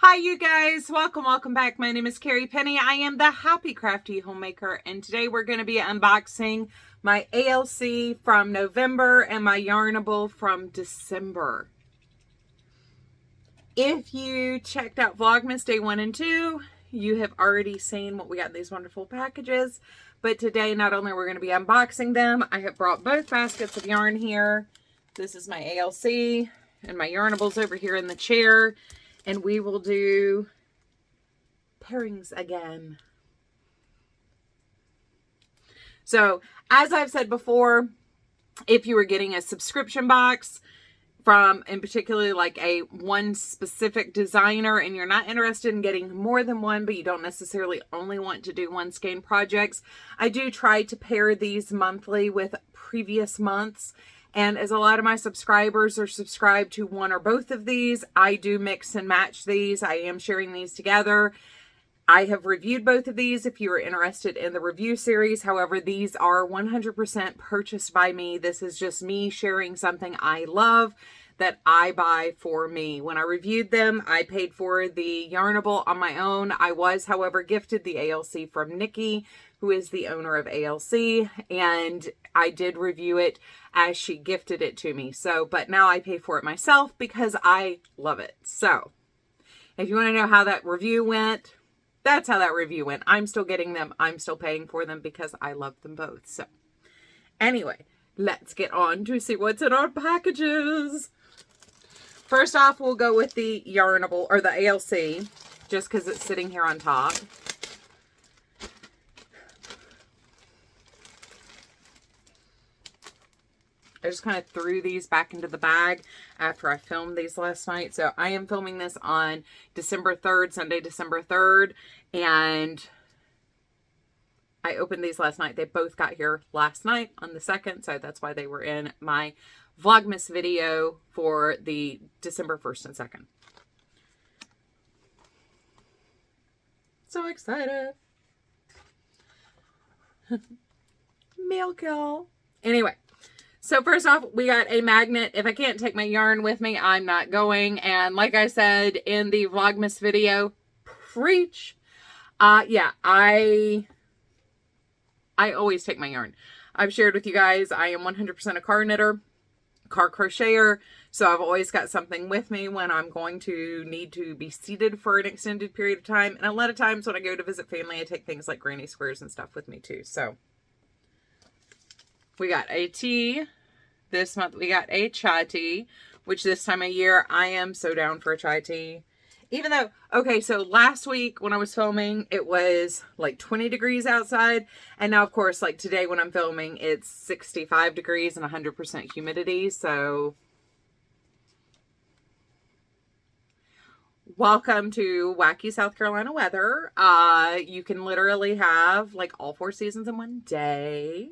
Hi you guys, welcome back. My name is Carrie Penny. I am the Happy Crafty Homemaker, and today we're going to be unboxing my ALC from November and my Yarnable from December. If you checked out Vlogmas Day 1 and 2, you have already seen what we got in these wonderful packages. But today, not only we're going to be unboxing them, I have brought both baskets of yarn here. This is my ALC and my Yarnables over here in the chair. And we will do pairings again. So, as I've said before, if you were getting a subscription box from, in particular, like one specific designer, and you're not interested in getting more than one, but you don't necessarily only want to do one skein projects, I do try to pair these monthly with previous months. And as a lot of my subscribers are subscribed to one or both of these, I do mix and match these. I am sharing these together. I have reviewed both of these if you are interested in the review series. However, these are 100% purchased by me. This is just me sharing something I love that I buy for me. When I reviewed them, I paid for the Yarnable on my own. I was, however, gifted the ALC from Nikki, who is the owner of ALC, and I did review it as she gifted it to me. So, but now I pay for it myself because I love it. So, if you want to know how that review went, that's how that review went. I'm still getting them. I'm still paying for them because I love them both. So, anyway, let's get on to see what's in our packages. First off, we'll go with the Yarnable, or the ALC, just because it's sitting here on top. I just kind of threw these back into the bag after I filmed these last night. So I am filming this on December 3rd, Sunday, December 3rd. And I opened these last night. They both got here last night on the 2nd. So that's why they were in my Vlogmas video for the December 1st and 2nd. So excited. Mail call. Anyway. So first off, we got a magnet. If I can't take my yarn with me, I'm not going. And like I said in the Vlogmas video, preach. Yeah, I always take my yarn. I've shared with you guys, I am 100% a car knitter, car crocheter. So I've always got something with me when I'm going to need to be seated for an extended period of time. And a lot of times when I go to visit family, I take things like granny squares and stuff with me too. So we got a tea. This month we got a chai tea, which this time of year I am so down for a chai tea. Even though, okay, so last week when I was filming, it was like 20 degrees outside. And now, of course, like today when I'm filming, it's 65 degrees and 100% humidity. So welcome to wacky South Carolina weather. You can literally have like all 4 seasons in one day.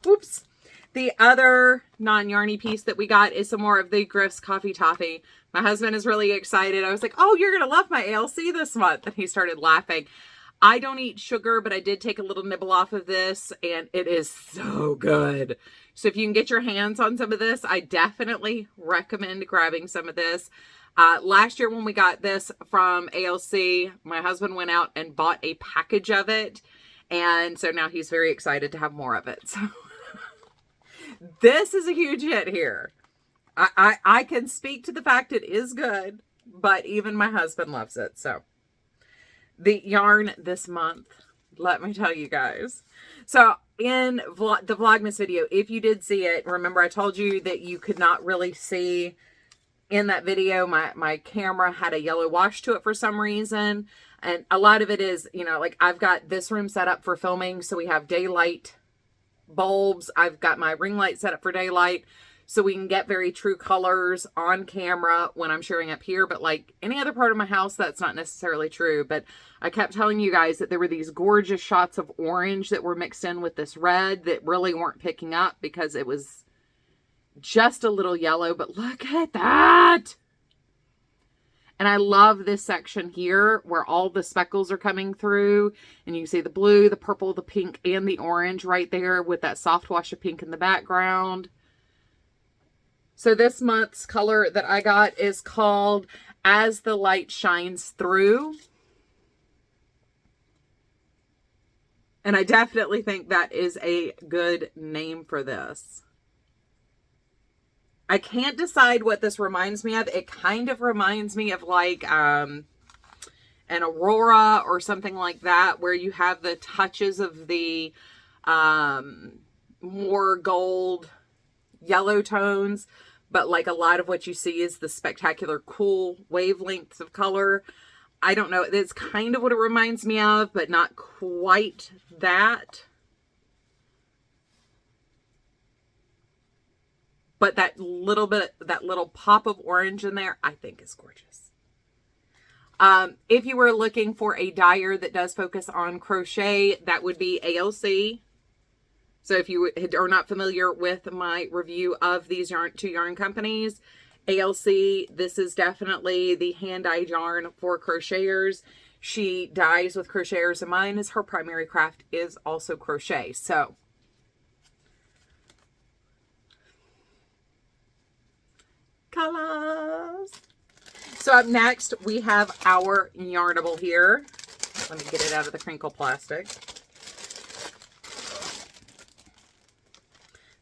Whoops. The other non-yarny piece that we got is some more of the Griff's Coffee Toffee. My husband is really excited. I was like, oh, you're going to love my ALC this month. And he started laughing. I don't eat sugar, but I did take a little nibble off of this, and it is so good. So if you can get your hands on some of this, I definitely recommend grabbing some of this. Last year when we got this from ALC, my husband went out and bought a package of it. And so now he's very excited to have more of it. So this is a huge hit here. I can speak to the fact it is good, but even my husband loves it. So the yarn this month, let me tell you guys. So in the Vlogmas video, if you did see it, remember I told you that you could not really see in that video. My camera had a yellow wash to it for some reason. And a lot of it is, you know, like I've got this room set up for filming. So we have daylight bulbs. I've got my ring light set up for daylight. So we can get very true colors on camera when I'm sharing up here. But like any other part of my house, that's not necessarily true. But I kept telling you guys that there were these gorgeous shots of orange that were mixed in with this red that really weren't picking up because it was just a little yellow. But look at that. And I love this section here where all the speckles are coming through. And you can see the blue, the purple, the pink, and the orange right there with that soft wash of pink in the background. So this month's color that I got is called as the light shines through. And I definitely think that is a good name for this. I can't decide what this reminds me of. It kind of reminds me of like an Aurora or something like that, where you have the touches of the more gold, yellow tones, but like a lot of what you see is the spectacular cool wavelengths of color. I don't know. It's kind of what it reminds me of, but not quite that. But that little pop of orange in there, I think is gorgeous. If you were looking for a dyer that does focus on crochet, that would be ALC. So if you are not familiar with my review of these two yarn companies, ALC, this is definitely the hand-dyed yarn for crocheters. She dyes with crocheters, and mine is her primary craft is also crochet. So colors. So up next, we have our Yarnable here. Let me get it out of the crinkle plastic.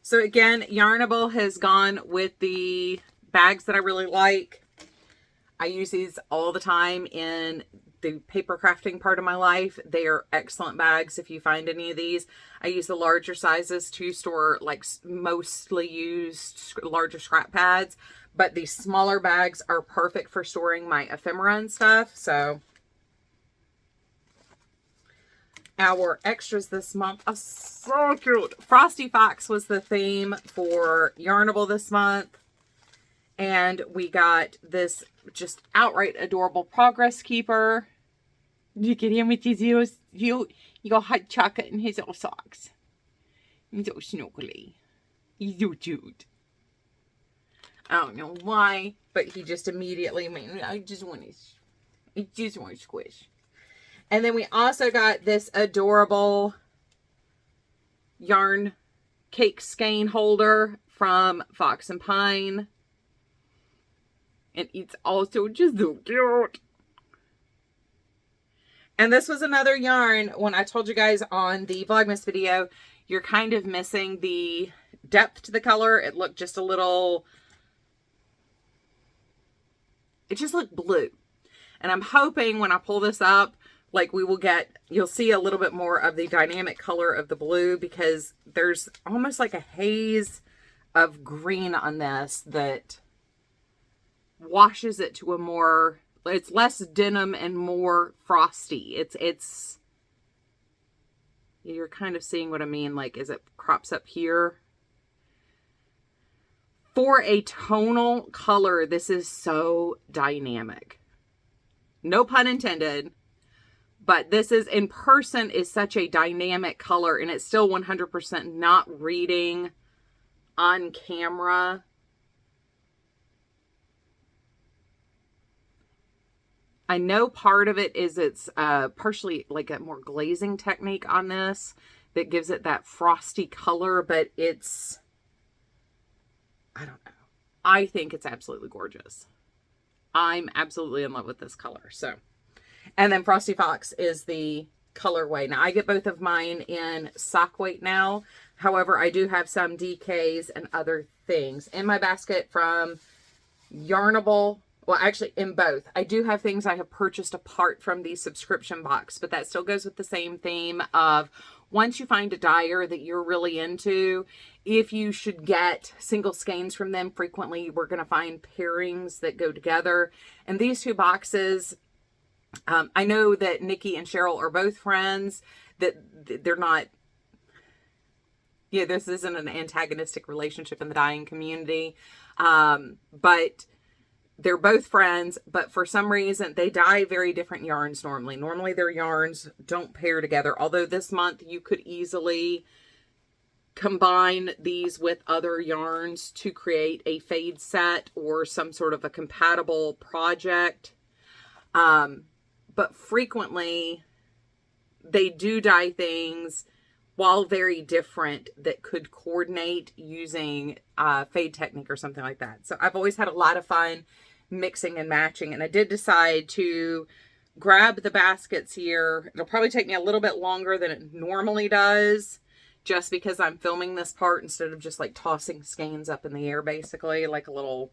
So again, Yarnable has gone with the bags that I really like. I use these all the time in the paper crafting part of my life. They are excellent bags if you find any of these. I use the larger sizes to store like mostly used larger scrap pads, but these smaller bags are perfect for storing my ephemera and stuff. So our extras this month are so cute. Frosty Fox was the theme for Yarnable this month. And we got this just outright adorable progress keeper. Look at him with his you got hot chocolate in his little socks. He's so snuggly. He's so cute. I don't know why, but he just immediately went, I just want to squish. And then we also got this adorable yarn cake skein holder from Fox and Pine. And it's also just so cute. And this was another yarn, when I told you guys on the Vlogmas video, you're kind of missing the depth to the color. It looked just a little, it just looked blue. And I'm hoping when I pull this up, like we will get, you'll see a little bit more of the dynamic color of the blue, because there's almost like a haze of green on this that washes it to a more, it's less denim and more frosty. It's you're kind of seeing what I mean, like as it crops up here. For a tonal color, this is so dynamic. No pun intended, but this is, in person, is such a dynamic color, and it's still 100% not reading on camera. I know part of it is it's partially like a more glazing technique on this that gives it that frosty color, but it's, I don't know. I think it's absolutely gorgeous. I'm absolutely in love with this color. So, and then Frosty Fox is the colorway. Now I get both of mine in sock weight now. However, I do have some DKs and other things in my basket from Yarnable. Well, actually, in both. I do have things I have purchased apart from the subscription box, but that still goes with the same theme of once you find a dyer that you're really into, if you should get single skeins from them, frequently we're going to find pairings that go together. And these two boxes, I know that Nikki and Cheryl are both friends, that they're not, yeah, this isn't an antagonistic relationship in the dyeing community, but they're both friends, but for some reason they dye very different yarns normally. Normally their yarns don't pair together. Although this month you could easily combine these with other yarns to create a fade set or some sort of a compatible project. But frequently they do dye things while very different that could coordinate using fade technique or something like that. So I've always had a lot of fun mixing and matching. And I did decide to grab the baskets here. It'll probably take me a little bit longer than it normally does, just because I'm filming this part instead of just like tossing skeins up in the air, basically like a little,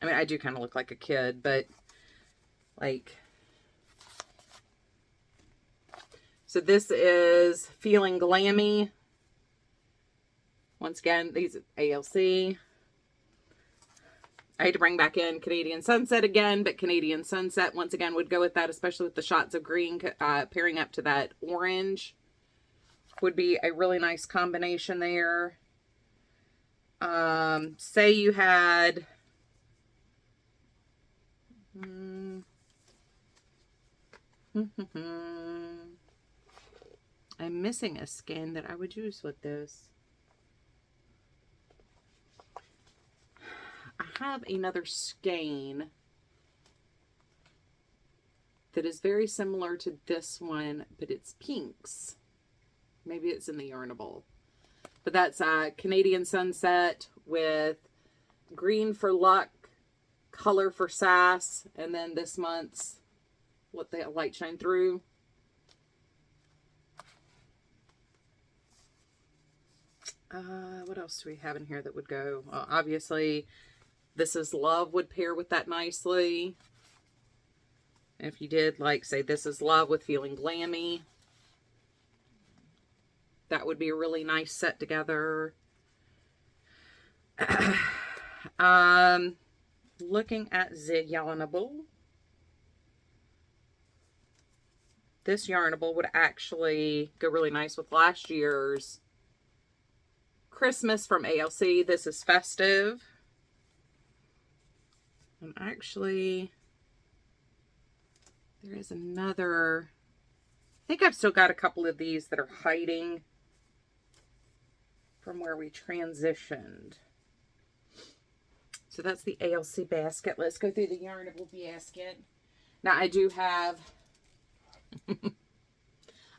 I mean, I do kind of look like a kid, but like, so this is Feeling Glammy. Once again, these ALC. I had to bring back in Canadian Sunset again, but Canadian Sunset once again would go with that, especially with the shots of green pairing up to that orange. Would be a really nice combination there. Say you had I'm missing a skein that I would use with this. I have another skein that is very similar to this one, but it's pinks. Maybe it's in the Yarnable. But that's Canadian Sunset with green for luck, color for sass, and then this month's Let the Light Shine Through. What else do we have in here that would go? Obviously, This Is Love would pair with that nicely. And if you did, like, say, This Is Love with Feeling Glammy, that would be a really nice set together. Looking at the Yarnable. This Yarnable would actually go really nice with last year's Christmas from ALC. This is Festive. And actually, there is another. I think I've still got a couple of these that are hiding from where we transitioned. So that's the ALC basket. Let's go through the Yarnable basket. Now I do have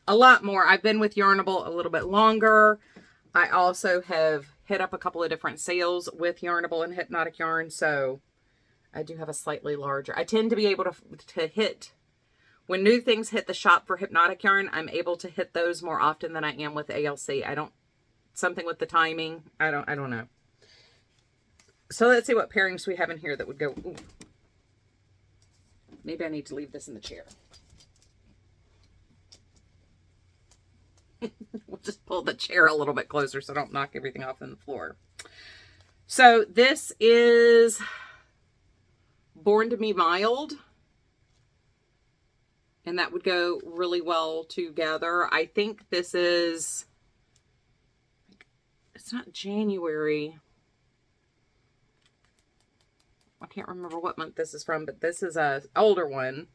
a lot more. I've been with Yarnable a little bit longer. I also have hit up a couple of different sales with Yarnable and Hypnotic Yarn, so I do have a slightly larger. I tend to be able to hit, when new things hit the shop for Hypnotic Yarn, I'm able to hit those more often than I am with ALC. I don't, something with the timing, I don't know. So let's see what pairings we have in here that would go. Ooh. Maybe I need to leave this in the chair. We'll just pull the chair a little bit closer so I don't knock everything off on the floor. So this is Born to Be Mild. And that would go really well together. I think this is, it's not January. I can't remember what month this is from, but this is a older one.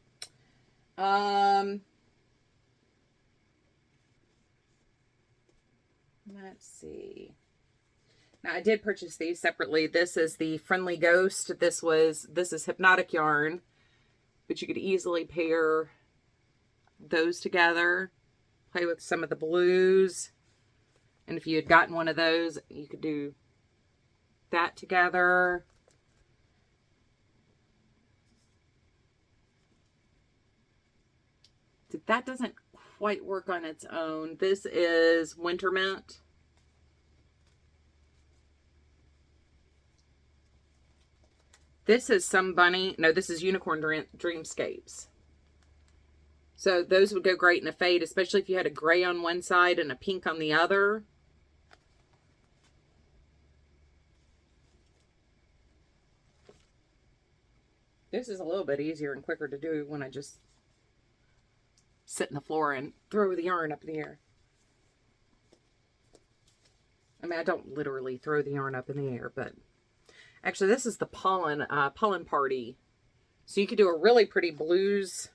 Let's see. Now I did purchase these separately. This is the Friendly Ghost. This is Hypnotic Yarn, but you could easily pair those together, play with some of the blues. And if you had gotten one of those, you could do that together. That doesn't quite work on its own. This is Winter Mint. This is Some Bunny. No, this is Unicorn Dreamscapes. So those would go great in a fade, especially if you had a gray on one side and a pink on the other. This is a little bit easier and quicker to do when I just sit on the floor and throw the yarn up in the air. I mean, I don't literally throw the yarn up in the air, but actually this is the pollen party. So you could do a really pretty blues,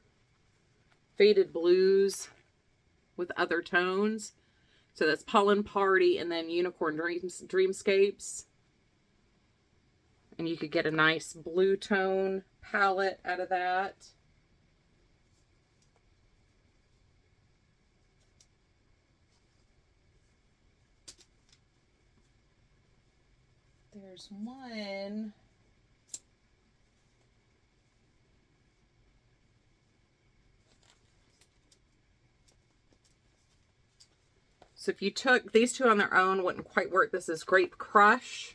faded blues with other tones. So that's Pollen Party and then Unicorn Dreamscapes. And you could get a nice blue tone palette out of that. There's one. So if you took these two on their own, wouldn't quite work. This is Grape Crush.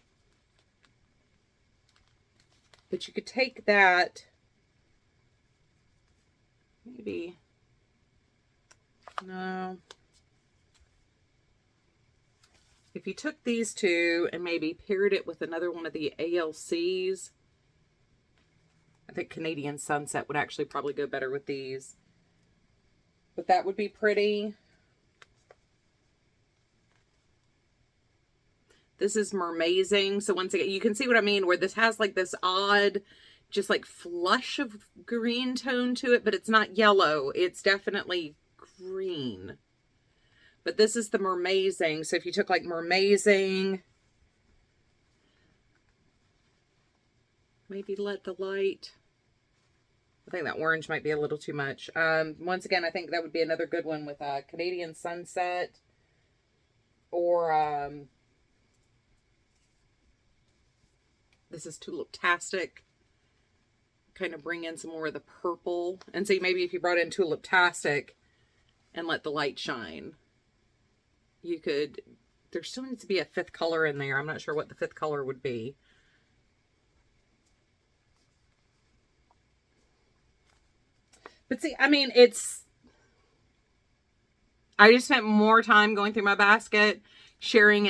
But you could take that, maybe, no. If you took these two and maybe paired it with another one of the ALCs, I think Canadian Sunset would actually probably go better with these. But that would be pretty. This is Mermazing. So once again, you can see what I mean, where this has like this odd, just like flush of green tone to it, but it's not yellow. It's definitely green. But this is the Mermazing. So if you took like Mermazing, maybe Let the Light. I think that orange might be a little too much. Once again, I think that would be another good one with Canadian Sunset. Or this is Tulip-tastic. Kind of bring in some more of the purple. And see, maybe if you brought in Tulip-tastic and Let the Light Shine, you could, there still needs to be a fifth color in there. I'm not sure what the fifth color would be. But see, I mean, I just spent more time going through my basket, sharing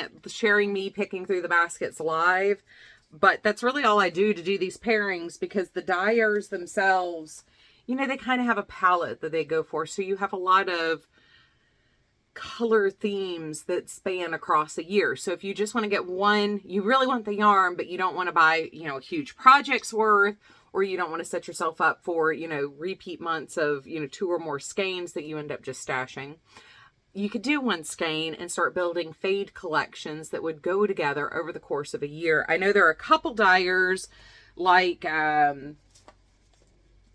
me picking through the baskets live. But that's really all I do to do these pairings, because the dyers themselves, you know, they kind of have a palette that they go for. So you have a lot of color themes that span across a year. So if you just want to get one, you really want the yarn, but you don't want to buy, you know, a huge project's worth, or you don't want to set yourself up for, you know, repeat months of, you know, 2 or more skeins that you end up just stashing. You could do one skein and start building fade collections that would go together over the course of a year. I know there are a couple dyers like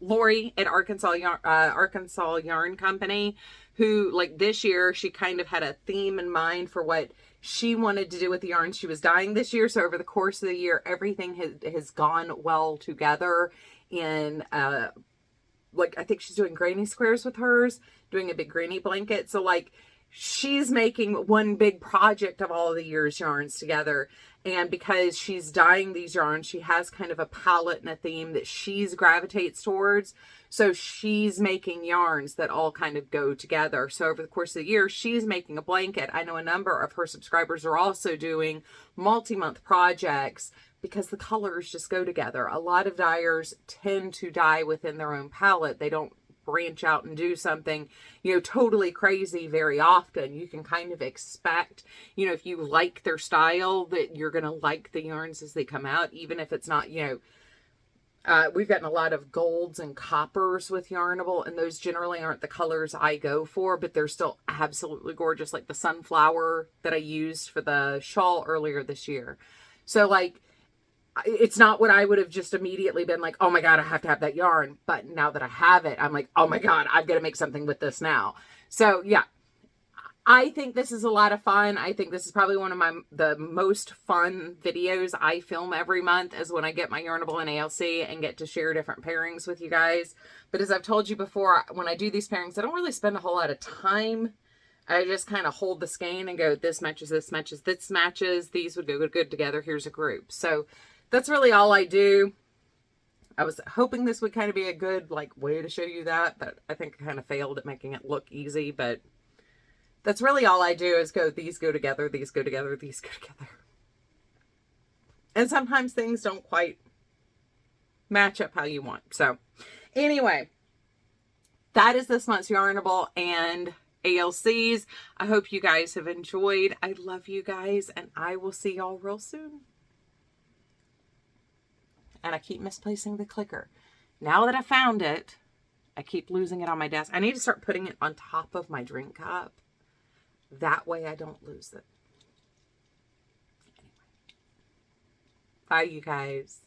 Lori at Arkansas Yarn Company, who, like, this year she kind of had a theme in mind for what she wanted to do with the yarn she was dyeing this year. So over the course of the year, everything has gone well together in like, I think she's doing granny squares with hers, doing a big granny blanket. So like, she's making one big project of all of the year's yarns together. And because she's dyeing these yarns, she has kind of a palette and a theme that she's gravitates towards. So she's making yarns that all kind of go together. So over the course of the year, she's making a blanket. I know a number of her subscribers are also doing multi-month projects because the colors just go together. A lot of dyers tend to dye within their own palette. They don't branch out and do something, you know, totally crazy very often. You can kind of expect, you know, if you like their style, that you're going to like the yarns as they come out, even if it's not, you know, we've gotten a lot of golds and coppers with Yarnable, and those generally aren't the colors I go for, but they're still absolutely gorgeous, like the sunflower that I used for the shawl earlier this year. So like, it's not what I would have just immediately been like, oh my God, I have to have that yarn. But now that I have it, I'm like, oh my God, I've got to make something with this now. So yeah, I think this is a lot of fun. I think this is probably one of the most fun videos I film every month, is when I get my Yarnable and ALC and get to share different pairings with you guys. But as I've told you before, when I do these pairings, I don't really spend a whole lot of time. I just kind of hold the skein and go, this matches, this matches, this matches. These would go good together. Here's a group. So that's really all I do. I was hoping this would kind of be a good like way to show you that, but I think I kind of failed at making it look easy. But that's really all I do, is go, these go together, these go together, these go together. And sometimes things don't quite match up how you want. So anyway, that is this month's Yarnable and ALCs. I hope you guys have enjoyed. I love you guys, and I will see y'all real soon. And I keep misplacing the clicker. Now that I found it, I keep losing it on my desk. I need to start putting it on top of my drink cup. That way I don't lose it. Anyway. Bye, you guys.